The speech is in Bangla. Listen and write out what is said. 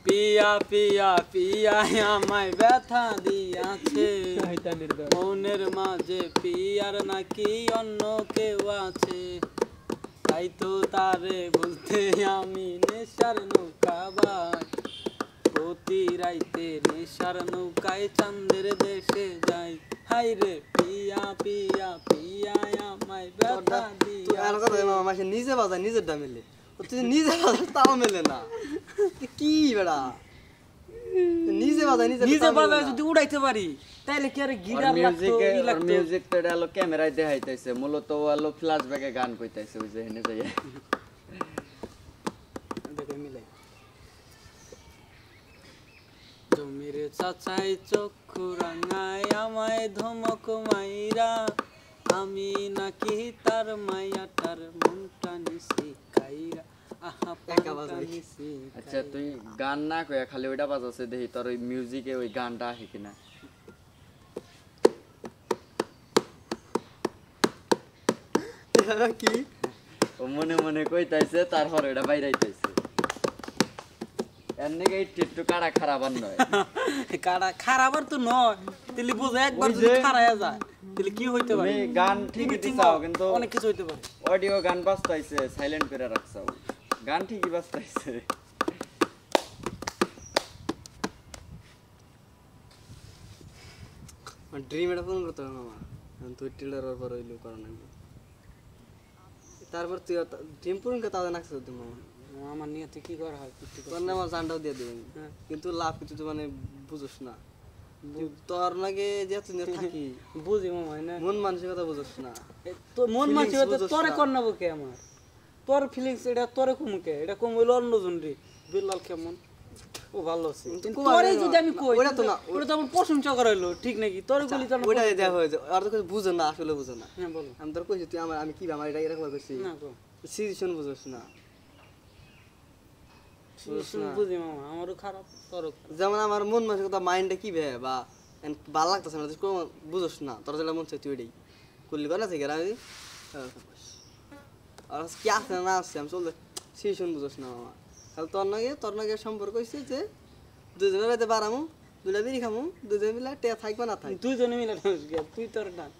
পিয়া পিয়া পিয়া আমায় ব্যথা দিয়াছে মনের মাঝে পিয়ার নাকি অন্য কেউ আছে তাই তো তারে বলতে আমি নেশার নৌকা বাই প্রতি রাইতে নেশার নৌকায় চাঁদের দেশে যাই হাই রে পিয়া পিয়া পিয়া আমায় ব্যথা দিয়াছে নিজে বাজায় নিজের ডা মেলে তুই নিজে বাজাস তাও মেলে না কি বেড়া নিজে বাজায় নিজে বাজায় যদি উড়াইতে পারি তাইলে কি আরে গিটার লাগতো মিউজিক তো এটা হলো ক্যামেরায় দেখাইতেছে মূলত ও হলো ফ্ল্যাশব্যাকে গান কইতাছে ওই যে হেনে যাই দেখো মিলাই জমিরে চাচাই চক্ষু রাঙায় আমায় ধমক মাইরা আমি নাকি তার মায়াটার মনটা নিছি খাইরা আহা পাকা নিছি আচ্ছা তুই গান না কইয়া খালি ওইটা বাজাছে দেখি তোর ওই মিউজিকে ওই গানটা আহে কিনা কি ও মনে মনে কইতাইছে তারপর ওইটা বাইরাইতাইছে এর নাকি একটু কাড়া খারাপ আর নয় কাড়া খারাপ আর তো নয় তাহলে বুঝে একবার যদি খারায়া যায় তাহলে কি হইতে পারে তুমি গান ঠিকই দিছাও কিন্তু অনেক কিছু হইতে পারে অডিও গান বাজতাইছে সাইলেন্ট করে রাখছাও গান ঠিকই বাজতাইছে ড্রিম এটা ফোন করতে হবে মামা তুই টিলার পর হইলো করা নাকি তারপর তুই ড্রিম পূরণ করতে তাদের নাকছে তুই মামা আমার নিয়তে কি করা হয় কিছু তোর নাম জানটাও দিয়ে দিবেন কিন্তু লাভ কিছু তো মানে বুঝোস না তোর নাকি যে তুই থাকি বুঝি মামা না মন মানসিকতা বুঝোস না তো মন মানসিকতা তোরে কর না বকে আমার তোর ফিলিংস এটা তোরে কমকে এটা কম হইলো অন্যজন রে বিল্লাল কেমন ও ভালো আছে তোরে যদি আমি কই ওটা তো না ওটা তো আমার প্রশংসা করা হইলো ঠিক নাকি তোরে বলি তো ওটা দেয়া হয়েছে আর তো কিছু বুঝো না আসলে বুঝো না হ্যাঁ বলো আমি তোর কইছি তুই আমি কি আমার এটা এরকম করছি না গো সিচুয়েশন বুঝোস না বুঝি মামা আমারও খারাপ তোরও খারাপ যেমন আমার মন মানসিকতা মাইন্ডটা কি ভে বা ভালো লাগতেছে না তুই বুঝোস না তোর যেটা মন চাই তুই এটাই করলি করে থেকে আমি আর কি আসছে না আসছে আমি চলতে সিচুয়েশন বুঝোস না মামা তাহলে তোর নাকি সম্পর্ক হয়েছে যে দুজনে রাতে বাড়ামু দুটা বিড়ি খামু দুজনে মিলে টেয়া থাকবে না থাকবে দুইজনে মিলে তুই তোর না